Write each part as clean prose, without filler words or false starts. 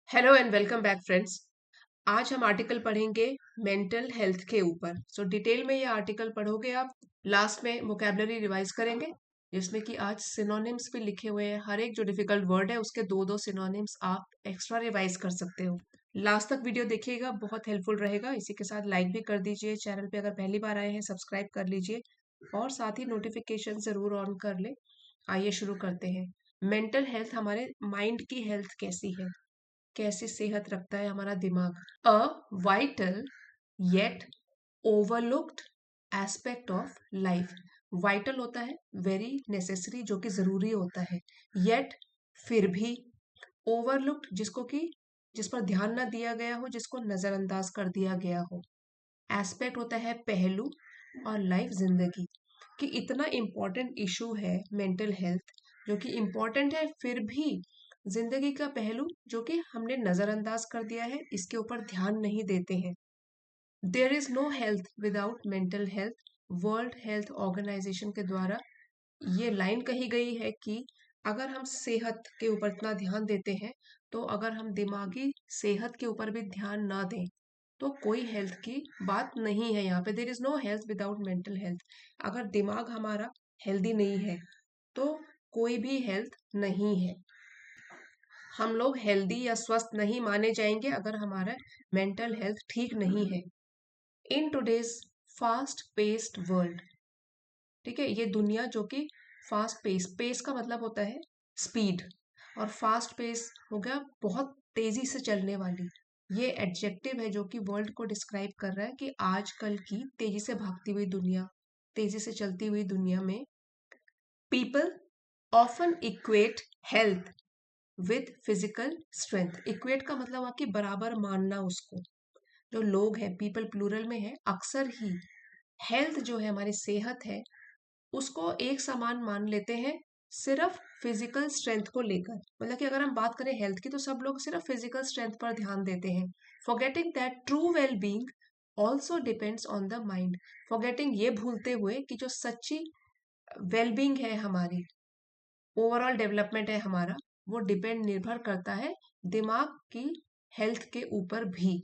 Hello and welcome back friends. आज हम article पढ़ेंगे मेंटल हेल्थ के ऊपर। डिटेल में ये आर्टिकल पढ़ोगे आप। लास्ट में वोकेबलरी रिवाइज करेंगे जिसमें कि आज सिनोनिम्स भी लिखे हुए हैं। हर एक जो डिफिकल्ट वर्ड है उसके दो दो सिनोनिम्स आप एक्स्ट्रा रिवाइज कर सकते हो। लास्ट तक वीडियो देखिएगा, बहुत हेल्पफुल रहेगा। इसी के साथ लाइक भी कर दीजिए, चैनल पे अगर पहली बार आए हैं सब्सक्राइब कर लीजिए और साथ ही नोटिफिकेशन जरूर ऑन कर ले। आइए शुरू करते हैं। मेंटल हेल्थ हमारे माइंड की हेल्थ कैसी है, कैसे सेहत रखता है हमारा दिमाग। A vital yet overlooked aspect of life. Vital होता है वेरी नेसेसरी, जो कि जरूरी होता है। येट फिर भी, ओवरलुक्ड जिसको कि जिस पर ध्यान ना दिया गया हो, जिसको नजरअंदाज कर दिया गया हो। एस्पेक्ट होता है पहलू, और लाइफ जिंदगी कि इतना इम्पोर्टेंट इशू है मेंटल हेल्थ, जो कि इम्पोर्टेंट है फिर भी जिंदगी का पहलू जो कि हमने नजरअंदाज कर दिया है, इसके ऊपर ध्यान नहीं देते हैं। There is no health without mental health. World health organization के द्वारा ये लाइन कही गई है कि अगर हम सेहत के ऊपर इतना ध्यान देते हैं, तो अगर हम दिमागी सेहत के ऊपर भी ध्यान ना दें तो कोई हेल्थ की बात नहीं है। यहाँ पे there is no health without mental health. अगर दिमाग हमारा हेल्दी नहीं है तो कोई भी हेल्थ नहीं है। हम लोग हेल्दी या स्वस्थ नहीं माने जाएंगे अगर हमारा मेंटल हेल्थ ठीक नहीं है। In today's fast paced world, ठीक है, ये दुनिया जो कि फास्ट पेस, पेस का मतलब होता है स्पीड, और फास्ट पेस हो गया बहुत तेजी से चलने वाली। ये एडजेक्टिव है जो कि वर्ल्ड को डिस्क्राइब कर रहा है कि आजकल की तेजी से भागती हुई दुनिया, तेजी से चलती हुई दुनिया में people often equate health with physical strength. Equate का मतलब आपकी बराबर मानना उसको। जो लोग हैं, पीपल प्लूरल में है, अक्सर ही हेल्थ जो है हमारी सेहत है उसको एक समान मान लेते हैं सिर्फ फिजिकल स्ट्रेंथ को लेकर। मतलब कि अगर हम बात करें हेल्थ की तो सब लोग सिर्फ फिजिकल स्ट्रेंथ पर ध्यान देते हैं, forgetting that true well being also depends on the mind. Forgetting ये भूलते हुए कि जो सच्ची वेलबींग है हमारी, ओवरऑल डेवलपमेंट है हमारा, वो डिपेंड निर्भर करता है दिमाग की हेल्थ के ऊपर भी।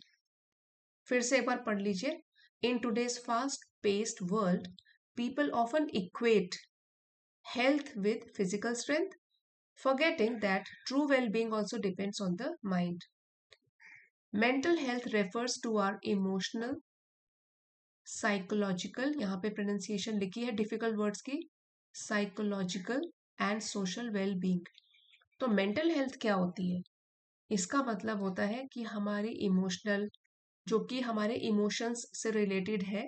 फिर से एक बार पढ़ लीजिए। In today's fast paced world people often equate health with physical strength, forgetting that true well being also depends on the mind. Mental health refers to our emotional, psychological, यहाँ पे pronunciation लिखी है डिफिकल्ट वर्ड्स की, psychological and social well being. तो mental health क्या होती है? इसका मतलब होता है कि हमारी इमोशनल, जो कि हमारे इमोशंस से रिलेटेड है,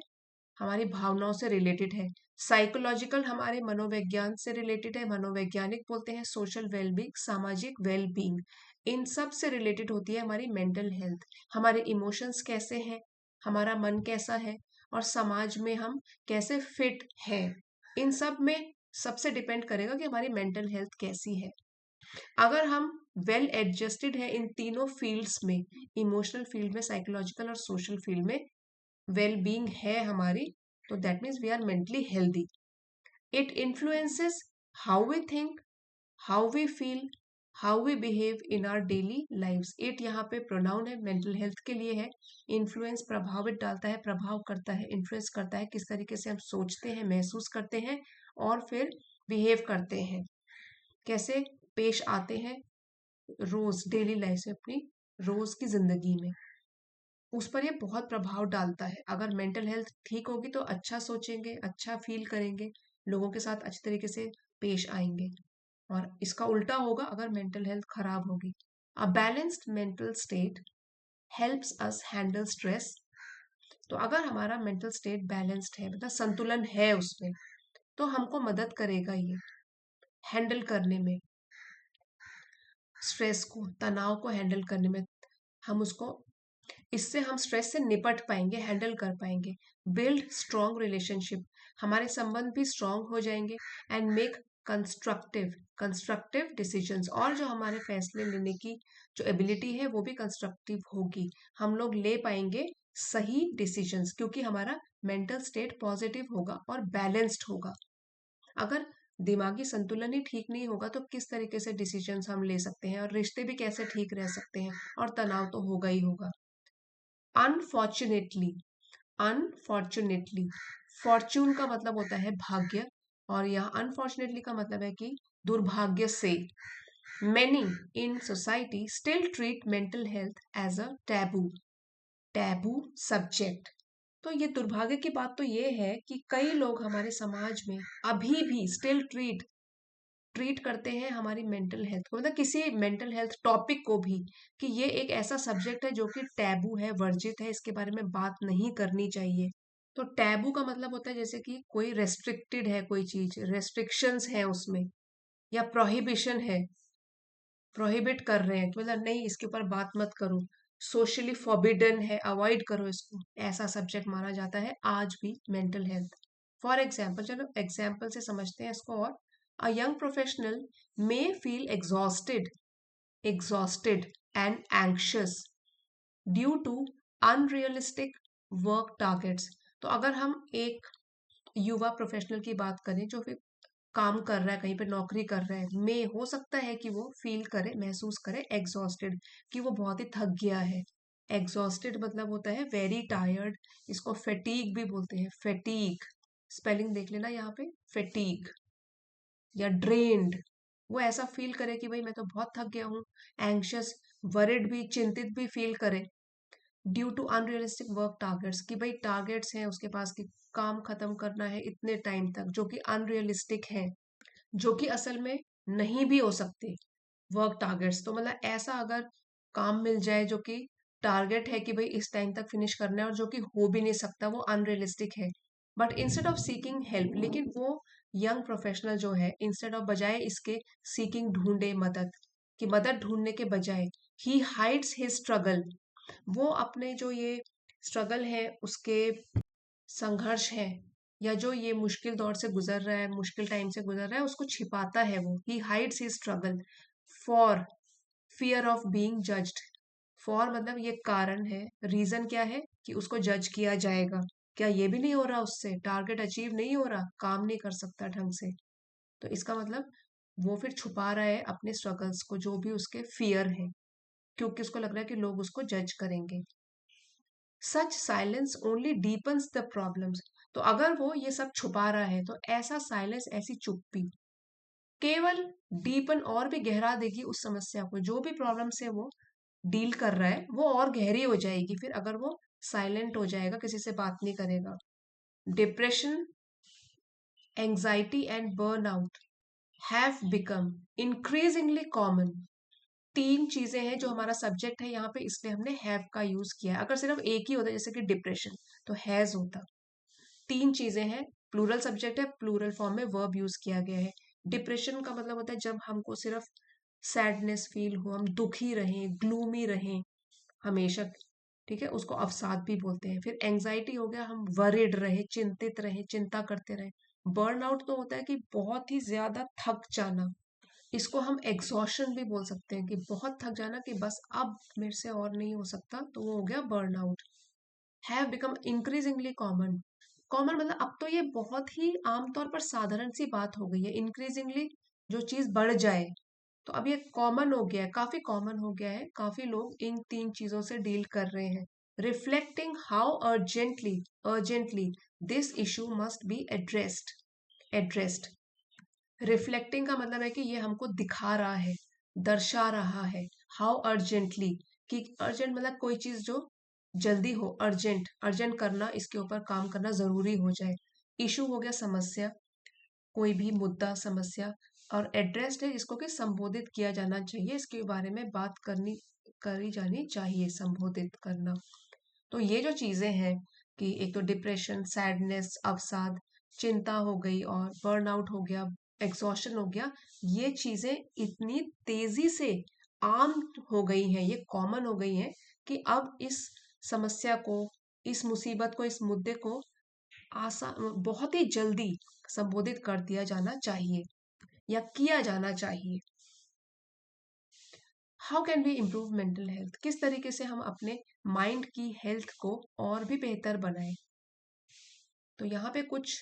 हमारी भावनाओं से रिलेटेड है। साइकोलॉजिकल हमारे मनोविज्ञान से रिलेटेड है, मनोवैज्ञानिक बोलते हैं। सोशल वेलबींग, सामाजिक वेलबींग, इन सब से रिलेटेड होती है हमारी मेंटल हेल्थ। हमारे इमोशंस कैसे हैं, हमारा मन कैसा है, और समाज में हम कैसे फिट हैं, इन सब में सबसे डिपेंड करेगा कि हमारी मेंटल हेल्थ कैसी है। अगर हम वेल एडजस्टेड है इन तीनों फील्ड्स में, इमोशनल फील्ड में, साइकोलॉजिकल और सोशल फील्ड में वेल बींग है हमारी, तो that means we are mentally healthy. It influences how we think, how we feel, how we behave in our daily lives. It यहाँ पे प्रोनाउन है, मेंटल हेल्थ के लिए है। इन्फ्लुएंस प्रभावित डालता है, प्रभाव करता है, इन्फ्लुएंस करता है किस तरीके से हम सोचते हैं, महसूस करते हैं और फिर बिहेव करते हैं, कैसे पेश आते हैं रोज डेली लाइफ से, अपनी रोज की जिंदगी में, उस पर ये बहुत प्रभाव डालता है। अगर मेंटल हेल्थ ठीक होगी तो अच्छा सोचेंगे, अच्छा फील करेंगे, लोगों के साथ अच्छे तरीके से पेश आएंगे। और इसका उल्टा होगा अगर मेंटल हेल्थ खराब होगी। A balanced mental state helps us handle stress. तो अगर हमारा मेंटल स्टेट बैलेंस्ड है, मतलब संतुलन है उसमें, तो हमको मदद करेगा ये हैंडल करने में, स्ट्रेस को, तनाव को हैंडल करने में। हम उसको, इससे हम स्ट्रेस से निपट पाएंगे, हैंडल कर पाएंगे। बिल्ड स्ट्रॉन्ग रिलेशनशिप, हमारे संबंध भी स्ट्रॉन्ग हो जाएंगे। And make constructive constructive decisions, और जो हमारे फैसले लेने की जो एबिलिटी है वो भी कंस्ट्रक्टिव होगी। हम लोग ले पाएंगे सही डिसीजंस क्योंकि हमारा मेंटल स्टेट पॉजिटिव होगा और बैलेंस्ड होगा। अगर दिमागी संतुलन ही ठीक नहीं होगा तो किस तरीके से डिसीजंस हम ले सकते हैं और रिश्ते भी कैसे ठीक रह सकते हैं, और तनाव तो होगा ही होगा। अनफॉर्चुनेटली, अनफॉर्चुनेटली, फॉर्च्यून का मतलब होता है भाग्य, और यहाँ अनफॉर्चुनेटली का मतलब है कि दुर्भाग्य से, many in society still treat mental health as a taboo subject। तो ये दुर्भाग्य की बात तो ये है कि कई लोग हमारे समाज में अभी भी स्टिल ट्रीट करते हैं हमारी मेंटल हेल्थ को, मतलब किसी मेंटल हेल्थ टॉपिक को भी, कि ये एक ऐसा सब्जेक्ट है जो कि टैबू है, वर्जित है, इसके बारे में बात नहीं करनी चाहिए। तो टैबू का मतलब होता है जैसे कि कोई रेस्ट्रिक्टेड है, कोई चीज रेस्ट्रिक्शंस है उसमें, या प्रोहिबिशन है, प्रोहिबिट कर रहे हैं कि मतलब नहीं इसके ऊपर बात मत करो, सोशली फॉरबिडन है, अवॉइड करो इसको, ऐसा सब्जेक्ट माना जाता है आज भी मेंटल हेल्थ। फॉर एग्जाम्पल, चलो एग्जाम्पल से समझते हैं इसको और। A young professional may feel exhausted and anxious due to unrealistic work targets. तो अगर हम एक युवा प्रोफेशनल की बात करें जो फिर काम कर रहा है, कहीं पे नौकरी कर रहा है, में हो सकता है कि वो फील करे, महसूस करे एग्जॉस्टेड, कि वो बहुत ही थक गया है। एग्जॉस्टेड मतलब होता है वेरी टायर्ड, इसको फेटीग भी बोलते हैं, फेटीग, स्पेलिंग देख लेना यहाँ पे, फेटीग या ड्रेन्ड। वो ऐसा फील करे कि भाई मैं तो बहुत थक गया हूँ। एंग्शियस, वरिड भी, चिंतित भी फील करे, due to unrealistic work targets, कि भाई टारगेट्स हैं उसके पास कि काम खत्म करना है इतने टाइम तक, जो कि अनरियलिस्टिक है, जो कि असल में नहीं भी हो सकते वर्क टारगेट्स। तो मतलब ऐसा अगर काम मिल जाए जो कि टारगेट है कि भाई इस टाइम तक फिनिश करना है और जो कि हो भी नहीं सकता, वो अनरियलिस्टिक है। But instead of seeking help, लेकिन वो यंग प्रोफेशनल जो है, इंस्टेड ऑफ, बजाय इसके सीकिंग, ढूंढे मदद, कि मदद ढूंढने के बजाय, ही हाइड्स हिज स्ट्रगल, वो अपने जो ये स्ट्रगल है, उसके संघर्ष है, या जो ये मुश्किल दौर से गुजर रहा है, मुश्किल टाइम से गुजर रहा है, उसको छिपाता है वो। He hides his struggle for fear of being judged. For मतलब ये कारण है, रीजन क्या है कि उसको जज किया जाएगा, क्या ये भी नहीं हो रहा, उससे टारगेट अचीव नहीं हो रहा, काम नहीं कर सकता ढंग से, तो इसका मतलब वो फिर छुपा रहा है अपने स्ट्रगल्स को, जो भी उसके फियर है, क्योंकि उसको लग रहा है कि लोग उसको जज करेंगे। सच silence only deepens the problems. तो अगर वो ये सब छुपा रहा है तो ऐसा साइलेंस, ऐसी चुप्पी केवल डीपन, और भी गहरा देगी उस समस्या को, जो भी प्रॉब्लम से वो डील कर रहा है वो और गहरी हो जाएगी फिर, अगर वो साइलेंट हो जाएगा, किसी से बात नहीं करेगा। Depression, anxiety and burnout have become increasingly common. तीन चीजें हैं जो हमारा सब्जेक्ट है यहाँ पे, इसलिए हमने हैव का यूज किया है। अगर सिर्फ एक ही होता जैसे कि डिप्रेशन, तो हैज होता। तीन चीजें हैं, प्लूरल सब्जेक्ट है, प्लूरल फॉर्म में वर्ब यूज किया गया है। डिप्रेशन का मतलब होता है जब हमको सिर्फ सैडनेस फील हो, हम दुखी रहें, ग्लूमी रहें हमेशा, ठीक है, उसको अवसाद भी बोलते हैं। फिर एंजाइटी हो गया, हम वरिड रहे, चिंतित रहे, चिंता करते रहे। बर्नआउट तो होता है कि बहुत ही ज्यादा थक जाना, इसको हम एग्जॉशन भी बोल सकते हैं, कि बहुत थक जाना, कि बस अब मेरे से और नहीं हो सकता, तो वो हो गया burnout. Have become increasingly common, common मतलब अब तो ये बहुत ही आमतौर पर साधारण सी बात हो गई है, इंक्रीजिंगली जो चीज बढ़ जाए, तो अब ये कॉमन हो गया है, काफी कॉमन हो गया है, काफी लोग इन तीन चीजों से डील कर रहे हैं। Reflecting how urgently this issue must be addressed. Reflecting का मतलब है कि ये हमको दिखा रहा है, दर्शा रहा है, हाउ अर्जेंटली, कि अर्जेंट मतलब कोई चीज जो जल्दी हो, अर्जेंट, अर्जेंट करना, इसके ऊपर काम करना जरूरी हो जाए। इशू हो गया समस्या, कोई भी मुद्दा, समस्या, और एड्रेस्ड है जिसको कि संबोधित किया जाना चाहिए, इसके बारे में बात करनी, करी जानी चाहिए, संबोधित करना। तो ये जो चीजें हैं, कि एक तो डिप्रेशन, सैडनेस, अवसाद, चिंता हो गई, और बर्नआउट हो गया, एग्जॉशन हो गया, ये चीजें इतनी तेजी से आम हो गई हैं, ये कॉमन हो गई हैं, कि अब इस समस्या को, इस मुसीबत को, इस मुद्दे को बहुत ही जल्दी संबोधित कर दिया जाना चाहिए या किया जाना चाहिए। How can we improve mental health, किस तरीके से हम अपने माइंड की हेल्थ को और भी बेहतर बनाएं। तो यहाँ पे कुछ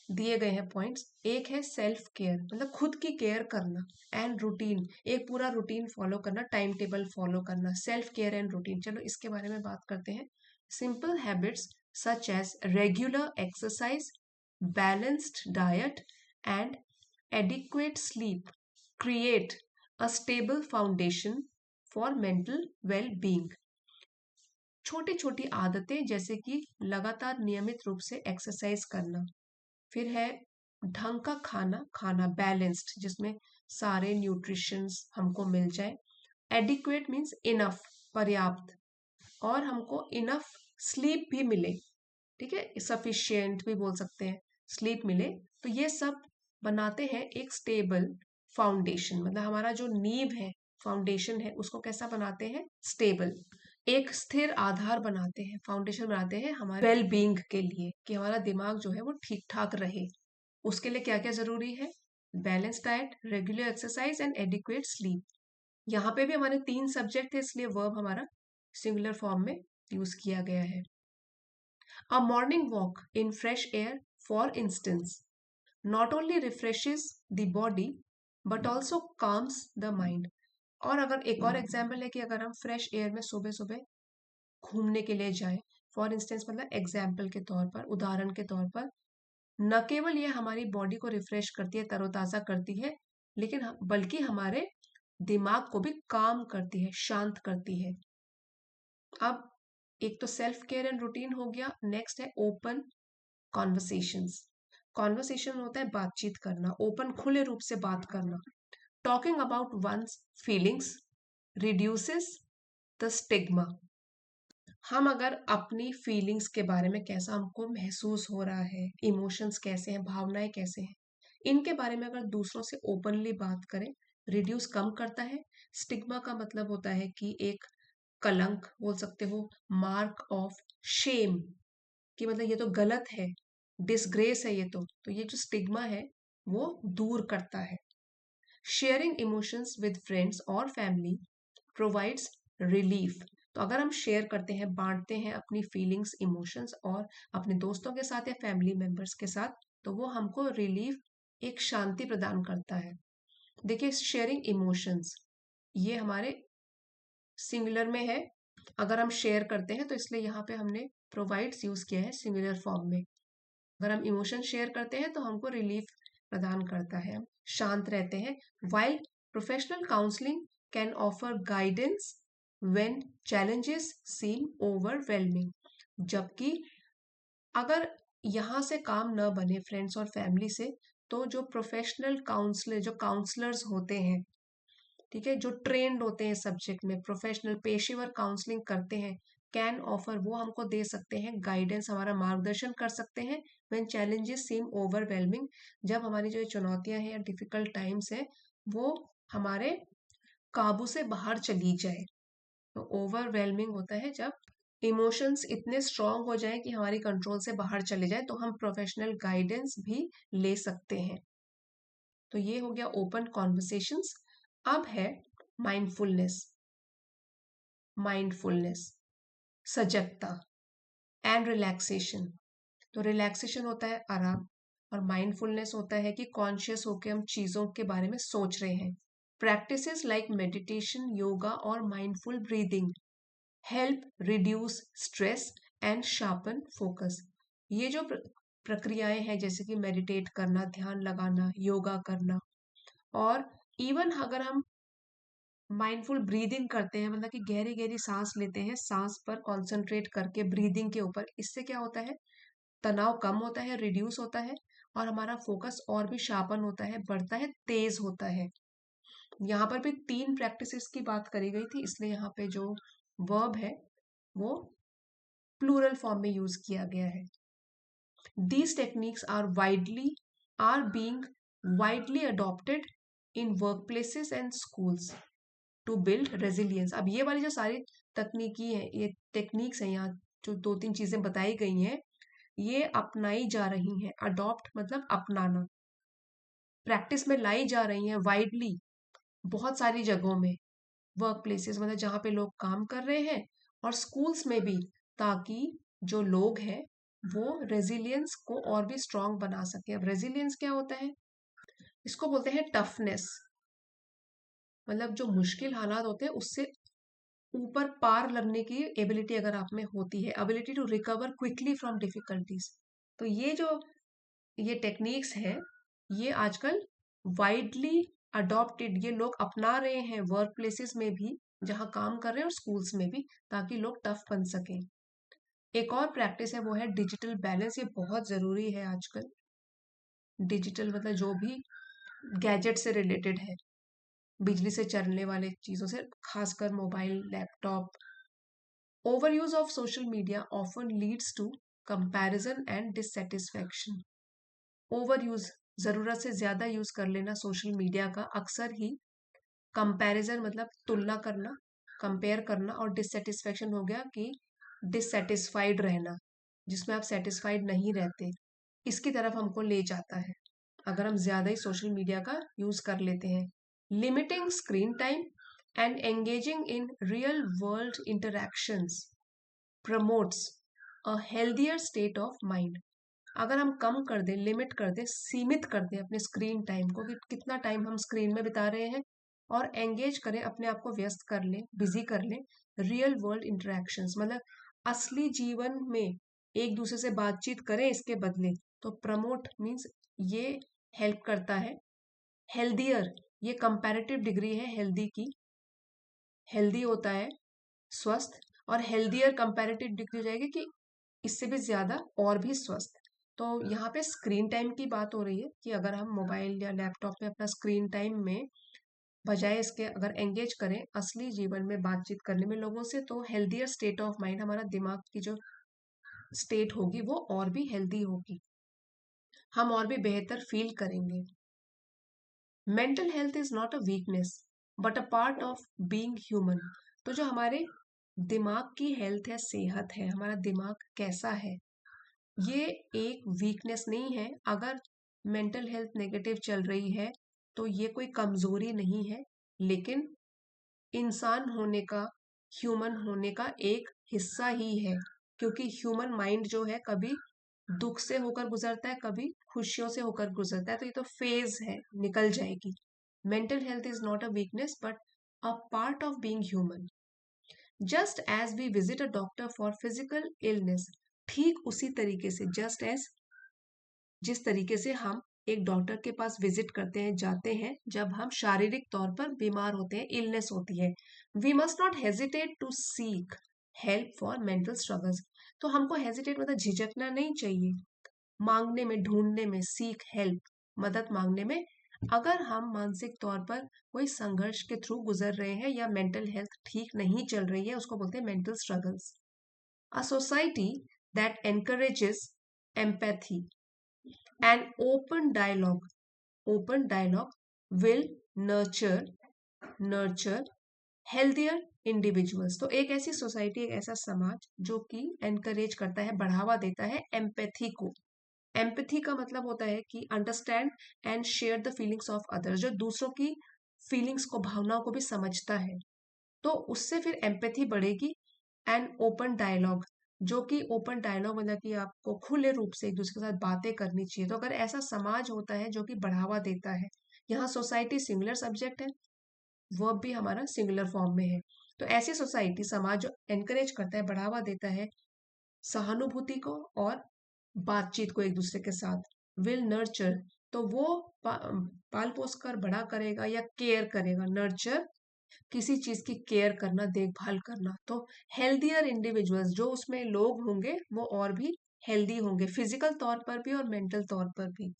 दिए गए हैं पॉइंट्स। एक है सेल्फ केयर, मतलब खुद की केयर करना, एंड रूटीन, एक पूरा रूटीन फॉलो करना, टाइम टेबल फॉलो करना, सेल्फ केयर एंड रूटीन। चलो इसके बारे में बात करते हैं। Simple habits such as regular exercise, balanced diet and adequate sleep create a stable foundation for mental well-being। छोटी छोटी आदतें जैसे कि लगातार नियमित रूप से एक्सरसाइज करना, फिर है ढंग का खाना खाना, बैलेंस्ड, जिसमें सारे न्यूट्रिशंस हमको मिल जाए। एडिक्वेट मीन्स इनफ, पर्याप्त, और हमको इनफ स्लीप भी मिले, ठीक है, सफिशिएंट भी बोल सकते हैं, स्लीप मिले। तो ये सब बनाते हैं एक स्टेबल फाउंडेशन, मतलब हमारा जो नींव है, फाउंडेशन है, उसको कैसा बनाते हैं, स्टेबल, एक स्थिर आधार बनाते हैं, फाउंडेशन बनाते हैं हमारे वेल बींग के लिए, कि हमारा दिमाग जो है वो ठीक ठाक रहे। उसके लिए क्या क्या जरूरी है, balance diet, regular exercise and adequate sleep. यहाँ पे भी हमारे 3 सब्जेक्ट थे, इसलिए वर्ब हमारा सिंगुलर फॉर्म में यूज किया गया है। A morning walk in fresh air, for instance, not only refreshes the body but also calms the mind। और अगर एक और एग्जाम्पल है कि अगर हम फ्रेश एयर में सुबह सुबह घूमने के लिए जाएं, फॉर इंस्टेंस, मतलब एग्जाम्पल के तौर पर, उदाहरण के तौर पर, न केवल ये हमारी बॉडी को रिफ्रेश करती है, तरोताजा करती है, लेकिन बल्कि हमारे दिमाग को भी काम करती है, शांत करती है। अब एक तो सेल्फ केयर एंड रूटीन हो गया, नेक्स्ट है ओपन कॉन्वर्सेशंस। कॉन्वर्सेशन होता है बातचीत करना, ओपन, खुले रूप से बात करना। Talking about one's feelings reduces the stigma. हम अगर अपनी फीलिंग्स के बारे में, कैसा हमको महसूस हो रहा है, इमोशंस कैसे हैं, भावनाएं कैसे हैं, इनके बारे में अगर दूसरों से ओपनली बात करें, रिड्यूस, कम करता है। स्टिग्मा का मतलब होता है कि एक कलंक बोल सकते हो, मार्क ऑफ शेम, कि मतलब ये तो गलत है, डिसग्रेस है ये तो ये जो स्टिग्मा है वो दूर करता है। शेयरिंग इमोशंस विद फ्रेंड्स और फैमिली प्रोवाइड्स रिलीफ। तो अगर हम शेयर करते हैं, बांटते हैं अपनी फीलिंग्स, इमोशंस, और अपने दोस्तों के साथ या फैमिली मेंबर्स के साथ, तो वो हमको रिलीफ, एक शांति प्रदान करता है। देखिए, शेयरिंग इमोशंस, ये हमारे सिंगुलर में है। अगर हम शेयर करते हैं तो इसलिए यहाँ पे हमने प्रोवाइड्स यूज किया है सिंगुलर फॉर्म में। अगर हम इमोशन शेयर करते हैं तो हमको रिलीफ प्रदान करता है, हम शांत रहते हैं। While professional counselling can offer guidance when challenges seem overwhelming. जबकि अगर यहाँ से काम न बने फ्रेंड्स और फैमिली से, तो जो प्रोफेशनल काउंसलर, जो काउंसलर्स होते हैं, ठीक है, जो ट्रेंड होते हैं सब्जेक्ट में, प्रोफेशनल पेशेवर काउंसलिंग करते हैं, कैन ऑफर, वो हमको दे सकते हैं गाइडेंस, हमारा मार्गदर्शन कर सकते हैं। व्हेन चैलेंजेस सीम ओवरवेलमिंग, जब हमारी जो चुनौतियां हैं या डिफिकल्ट टाइम्स है वो हमारे काबू से बाहर चली जाए। तो ओवरवेलमिंग होता है जब इमोशंस इतने स्ट्रांग हो जाए कि हमारी कंट्रोल से बाहर चले जाए, तो हम प्रोफेशनल गाइडेंस भी ले सकते हैं। तो ये हो गया ओपन कॉन्वर्सेशंस। अब है माइंडफुलनेस। माइंडफुलनेस, सजगता एंड रिलैक्सेशन। तो रिलैक्सेशन होता है आराम, और माइंडफुलनेस होता है कि कॉन्शियस होकर हम चीजों के बारे में सोच रहे हैं। प्रैक्टिसेस लाइक मेडिटेशन, योगा और mindful breathing help reduce stress and sharpen focus. ये जो प्रक्रियाएं हैं, जैसे कि मेडिटेट करना, ध्यान लगाना, योगा करना, और इवन अगर हम माइंडफुल ब्रीदिंग करते हैं, मतलब कि गहरी गहरी सांस लेते हैं, सांस पर कॉन्सेंट्रेट करके ब्रीदिंग के ऊपर, इससे क्या होता है, तनाव कम होता है, रिड्यूस होता है, और हमारा फोकस और भी शार्पन होता है, बढ़ता है, तेज होता है। यहाँ पर भी 3 प्रैक्टिसेस की बात करी गई थी, इसलिए यहाँ पे जो वर्ब है वो प्लूरल फॉर्म में यूज किया गया है। These techniques are being widely adopted in workplaces and schools to build resilience। अब ये वाली जो सारी तकनीकी है, ये टेक्निक्स हैं, यहाँ जो 2-3 चीजें बताई गई हैं, ये अपनाई जा रही हैं। अडॉप्ट मतलब अपनाना, प्रैक्टिस में लाई जा रही हैं वाइडली, बहुत सारी जगहों में, वर्क प्लेसेस मतलब जहाँ पे लोग काम कर रहे हैं, और स्कूल्स में भी, ताकि जो लोग हैं वो रेजिलियंस को और भी स्ट्रांग बना सके। अब रेजिलियंस क्या होता है? इसको बोलते हैं टफनेस। मतलब जो मुश्किल हालात होते हैं उससे ऊपर पार लगने की एबिलिटी अगर आप में होती है, ability to recover quickly from difficulties. तो ये टेक्निक्स हैं, ये आजकल वाइडली अडॉप्टेड, ये लोग अपना रहे हैं वर्क प्लेसेस में भी, जहाँ काम कर रहे हैं, और स्कूल्स में भी, ताकि लोग टफ बन सकें। एक और प्रैक्टिस है वो है डिजिटल बैलेंस। ये बहुत जरूरी है आजकल। डिजिटल मतलब जो भी गैजेट से रिलेटेड है, बिजली से चलने वाले चीजों से, खासकर mobile, laptop. Over use of social media often leads to comparison and dissatisfaction. Over use, जरूरत से ज्यादा यूज कर लेना सोशल मीडिया का, अक्सर ही कंपैरिजन मतलब तुलना करना, कंपेयर करना, और डिससेटिस्फैक्शन हो गया कि डिससेटिस्फाइड रहना, जिसमें आप सेटिस्फाइड नहीं रहते, इसकी तरफ हमको ले जाता है अगर हम ज्यादा ही सोशल मीडिया का यूज कर लेते हैं। Limiting screen time and engaging in real world interactions promotes a healthier state of mind. अगर हम कम कर दें, लिमिट कर दें, सीमित कर दें अपने स्क्रीन टाइम को, कि कितना टाइम हम स्क्रीन में बिता रहे हैं, और एंगेज करें, अपने आप को व्यस्त कर लें, बिजी कर लें रियल वर्ल्ड इंटरेक्शंस, मतलब असली जीवन में एक दूसरे से बातचीत करें इसके बदले, तो प्रमोट मीन्स ये हेल्प करता है। हेल्दियर, ये कंपैरेटिव डिग्री है हेल्दी की, हेल्दी होता है स्वस्थ, और हेल्दियर कंपैरेटिव डिग्री हो जाएगी कि इससे भी ज्यादा और भी स्वस्थ। तो यहाँ पे स्क्रीन टाइम की बात हो रही है कि अगर हम मोबाइल या लैपटॉप में अपना स्क्रीन टाइम में बजाय इसके अगर एंगेज करें असली जीवन में बातचीत करने में लोगों से, तो हेल्दियर स्टेट ऑफ माइंड, हमारा दिमाग की जो स्टेट होगी वो और भी हेल्दी होगी, हम और भी बेहतर फील करेंगे। Mental health is not a weakness but a part of being human. तो जो हमारे दिमाग की हेल्थ है, सेहत है, हमारा दिमाग कैसा है, ये एक वीकनेस नहीं है। अगर मेंटल हेल्थ नेगेटिव चल रही है तो ये कोई कमजोरी नहीं है, लेकिन इंसान होने का, ह्यूमन होने का एक हिस्सा ही है। क्योंकि ह्यूमन माइंड जो है कभी दुख से होकर गुजरता है, कभी खुशियों से होकर गुजरता है, तो ये तो फेज है, निकल जाएगी। Mental health is not a weakness but a part of being human. Just as we visit a doctor for physical illness, ठीक उसी तरीके से, जस्ट एज, जिस तरीके से हम एक डॉक्टर के पास विजिट करते हैं, जाते हैं, जब हम शारीरिक तौर पर बीमार होते हैं, इलनेस होती है, we must not hesitate to seek help for mental struggles. तो हमको हेजिटेट मतलब झिझकना नहीं चाहिए मांगने में, ढूंढने में, सीख हेल्प, मदद मांगने में, अगर हम मानसिक तौर पर कोई संघर्ष के थ्रू गुजर रहे हैं या मेंटल हेल्थ ठीक नहीं चल रही है, उसको बोलते हैं mental struggles. A society that encourages empathy and open dialogue will nurture healthier individuals। तो एक ऐसी सोसाइटी, एक ऐसा समाज जो कि एनकरेज करता है, बढ़ावा देता है एम्पैथी को। एम्पैथी का मतलब होता है कि understand and share the feelings of others, जो दूसरों की फीलिंग्स को, भावनाओं को भी समझता है, तो उससे फिर एम्पैथी बढ़ेगी। एंड ओपन डायलॉग, जो कि ओपन डायलॉग मतलब कि आपको खुले रूप से एक दूसरे के साथ बातें करनी चाहिए। तो अगर ऐसा समाज होता है जो कि बढ़ावा देता है, यहाँ सोसाइटी सिंगुलर सब्जेक्ट है, वर्ब भी हमारा सिंगुलर फॉर्म में है, तो ऐसी सोसाइटी, समाज जो एनकरेज करता है, बढ़ावा देता है सहानुभूति को और बातचीत को एक दूसरे के साथ, विल नर्चर, तो वो पाल पोस कर बड़ा करेगा या केयर करेगा। नर्चर किसी चीज की केयर करना, देखभाल करना। तो हेल्दियर इंडिविजुअल्स, जो उसमें लोग होंगे वो और भी हेल्दी होंगे, फिजिकल तौर पर भी और मेंटल तौर पर भी।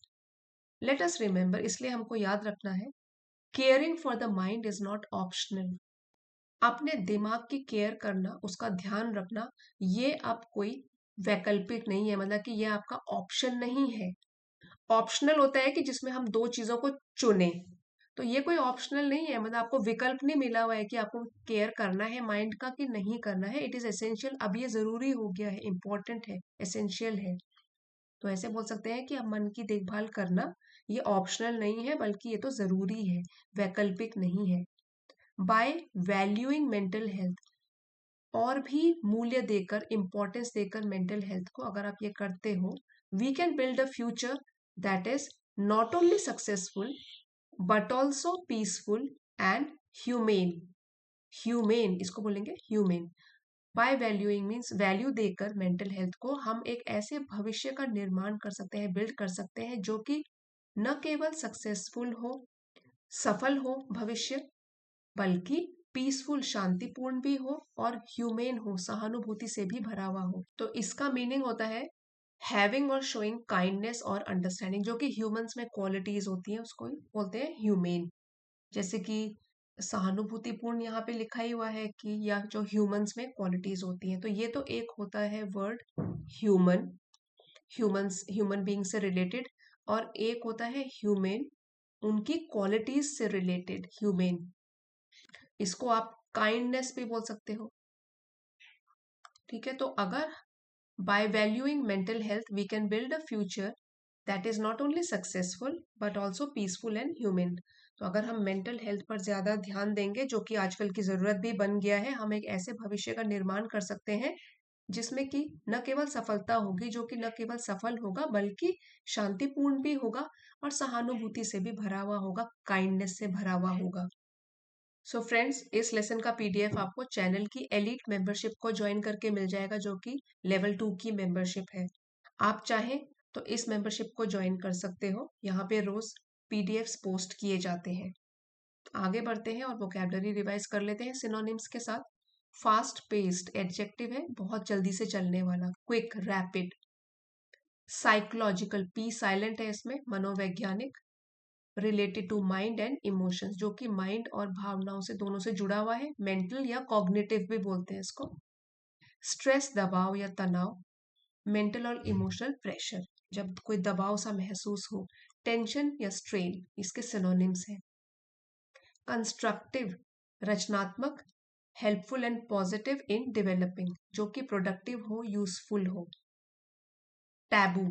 लेट अस रिमेंबर, इसलिए हमको याद रखना है, caring for the mind is not optional. अपने दिमाग की केयर करना, उसका ध्यान रखना, ये अब कोई वैकल्पिक नहीं है, मतलब कि ये आपका ऑप्शन नहीं है। ऑप्शनल होता है कि जिसमें हम दो चीजों को चुने, तो ये कोई ऑप्शनल नहीं है, मतलब आपको विकल्प नहीं मिला हुआ है कि आपको केयर करना है माइंड का कि नहीं करना है। इट इज एसेंशियल, अब ये जरूरी हो गया है, इंपॉर्टेंट है, एसेंशियल है। तो ऐसे बोल सकते हैं कि अब मन की देखभाल करना ये ऑप्शनल नहीं है, बल्कि ये तो जरूरी है, वैकल्पिक नहीं है। बाय वैल्यूइंग मेंटल हेल्थ, और भी मूल्य देकर, इंपॉर्टेंस देकर मेंटल हेल्थ को अगर आप ये करते हो, we can build a future that is not only successful but also peaceful and humane. Humane इसको बोलेंगे, humane. By valuing means value देकर मेंटल हेल्थ को हम एक ऐसे भविष्य का निर्माण कर सकते हैं, बिल्ड कर सकते हैं, जो कि न केवल सक्सेसफुल हो, सफल हो भविष्य, बल्कि पीसफुल, शांतिपूर्ण भी हो और ह्यूमेन हो, सहानुभूति से भी भरा हुआ हो। तो इसका मीनिंग होता है हैविंग और शोइंग काइंडनेस और अंडरस्टैंडिंग, जो कि ह्यूमंस में क्वालिटीज होती हैं उसको ही बोलते हैं ह्यूमेन। जैसे कि सहानुभूतिपूर्ण यहाँ पे लिखा ही हुआ है कि, या जो ह्यूमंस में क्वालिटीज होती हैं, तो ये तो एक होता है वर्ड ह्यूमन, ह्यूमन बीइंग से रिलेटेड, और एक होता है ह्यूमेन, उनकी क्वालिटीज से रिलेटेड ह्यूमेन। इसको आप काइंडनेस भी बोल सकते हो। ठीक है, तो अगर by valuing mental health we can build a future that is not only successful but also peaceful and human. तो अगर हम मेंटल हेल्थ पर ज्यादा ध्यान देंगे, जो कि आजकल की जरूरत भी बन गया है, हम एक ऐसे भविष्य का निर्माण कर सकते हैं जिसमें कि न केवल सफलता होगी, जो कि न केवल सफल होगा बल्कि शांतिपूर्ण भी होगा और सहानुभूति से भी भरा हुआ होगा, काइंडनेस से भरा हुआ होगा। सो फ्रेंड्स, इस लेसन का पीडीएफ आपको चैनल की एलिट मेंबरशिप को ज्वाइन करके मिल जाएगा, जो कि लेवल 2 की मेंबरशिप है। आप चाहें तो इस मेंबरशिप को ज्वाइन कर सकते हो, यहाँ पे रोज पीडीएफ्स पोस्ट किए जाते हैं। आगे बढ़ते हैं और वोकैबुलरी रिवाइज कर लेते हैं सिनोनिम्स के साथ। फास्ट पेस्ड एडजेक्टिव है, बहुत जल्दी से चलने वाला, quick, rapid. Psychological, P silent है इसमें, मनोवैज्ञानिक। Related to mind and emotions, जो कि माइंड और भावनाओं से, दोनों से जुड़ा हुआ है, मेंटल या कॉग्निटिव भी बोलते हैं इसको। स्ट्रेस, दबाव या तनाव। मेंटल और इमोशनल प्रेशर, जब कोई दबाव सा महसूस हो। टेंशन या स्ट्रेन, इसके सिनोनिम्स हैं। कंस्ट्रक्टिव, रचनात्मक। Helpful and positive in developing, जो कि प्रोडक्टिव हो, यूजफुल हो। टैबू,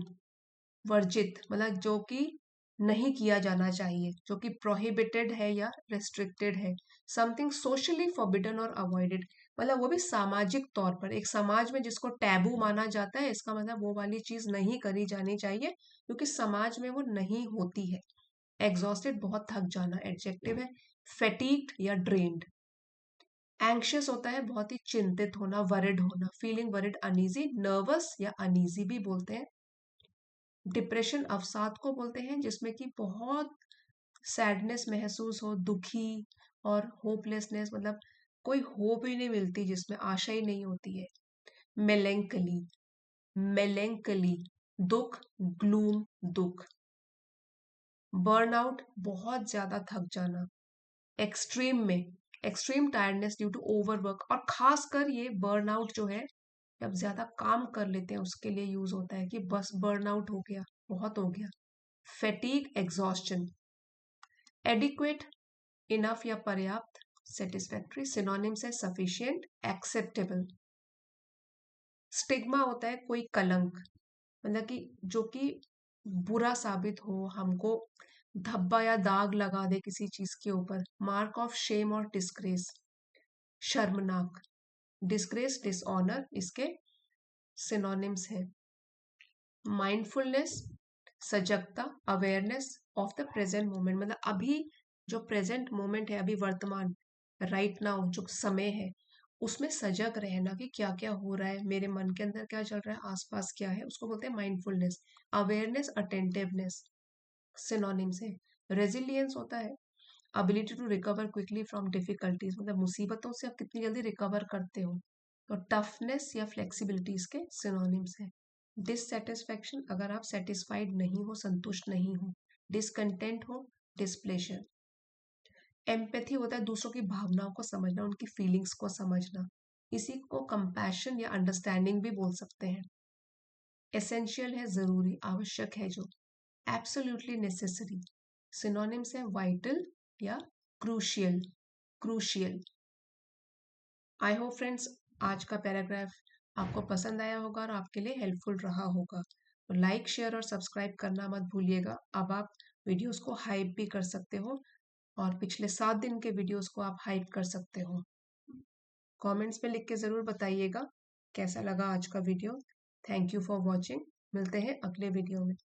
वर्जित, मतलब जो कि नहीं किया जाना चाहिए, जो कि प्रोहिबिटेड है या रेस्ट्रिक्टेड है। समथिंग सोशली फॉरबिडन और अवॉइडेड, मतलब वो भी सामाजिक तौर पर, एक समाज में जिसको टैबू माना जाता है, इसका मतलब वो वाली चीज नहीं करी जानी चाहिए क्योंकि समाज में वो नहीं होती है। एग्जॉस्टेड, बहुत थक जाना, एडजेक्टिव है। फेटीग्ड या ड्रेन्ड। एंग्शियस होता है बहुत ही चिंतित होना, वरिड होना, फीलिंग वरिड, अनईजी, नर्वस या अनईजी भी बोलते हैं। डिप्रेशन अवसाद को बोलते हैं, जिसमें कि बहुत सैडनेस महसूस हो, दुखी और होपलेसनेस, मतलब कोई होप ही नहीं मिलती, जिसमें आशा ही नहीं होती है। मेलेंकली, मेलेंकली, दुख, ग्लूम, दुख। बर्नआउट, बहुत ज्यादा थक जाना। एक्सट्रीम में, extreme tiredness due to overwork, और खासकर ये बर्नआउट जो है, जब ज्यादा काम कर लेते हैं उसके लिए यूज होता है कि बस बर्नआउट हो गया, बहुत हो गया। Fatigue, exhaustion. एडिक्वेट, इनफ या पर्याप्त। सेटिस्फैक्ट्री, सिनोनिम्स है सफिशिएंट, एक्सेप्टेबल। स्टिग्मा होता है कोई कलंक, मतलब कि जो कि बुरा साबित हो, हमको धब्बा या दाग लगा दे किसी चीज के ऊपर। मार्क ऑफ शेम और डिस्ग्रेस, शर्मनाक। डिस्ग्रेस, डिसऑनर, इसके सिनोनिम्स है। माइंडफुलनेस, सजगता, awareness of the present moment, मतलब अभी जो प्रेजेंट मोमेंट है, अभी वर्तमान, राइट नाउ जो समय है, उसमें सजग रहना कि क्या क्या हो रहा है, मेरे मन के अंदर क्या चल रहा है, आसपास क्या है, उसको बोलते हैं माइंडफुलनेस। अवेयरनेस, अटेंटिवनेस, सिनोनिम्स है। रेजिलियंस होता है ability to recover quickly from difficulties, मतलब मुसीबतों से आप कितनी जल्दी रिकवर करते हो। तो टफनेस या फ्लेक्सिबिलिटी इसके सिनोनिम्स है। डिससेटिस्फैक्शन, अगर आप सेटिस्फाइड नहीं हो, संतुष्ट नहीं हो। डिसकंटेंट हो, डिस्प्लेजर। एम्पैथी होता है दूसरों की भावनाओं को समझना, उनकी फीलिंग्स को समझना, इसी को कंपैशन या अंडरस्टैंडिंग भी बोल सकते हैं। एसेंशियल है जरूरी, आवश्यक है जो। एब्सोल्युटली नेसेसरी, सिनोनिम्स है वाइटल या crucial, crucial. I hope friends, आज का पैराग्राफ आपको पसंद आया होगा और आपके लिए हेल्पफुल रहा होगा। तो लाइक, शेयर और सब्सक्राइब करना मत भूलिएगा। अब आप वीडियोस को हाइप भी कर सकते हो और पिछले 7 दिन के वीडियोस को आप हाइप कर सकते हो। कमेंट्स में लिख के ज़रूर बताइएगा कैसा लगा आज का video. Thank you for watching. मिलते हैं अगले वीडियो में।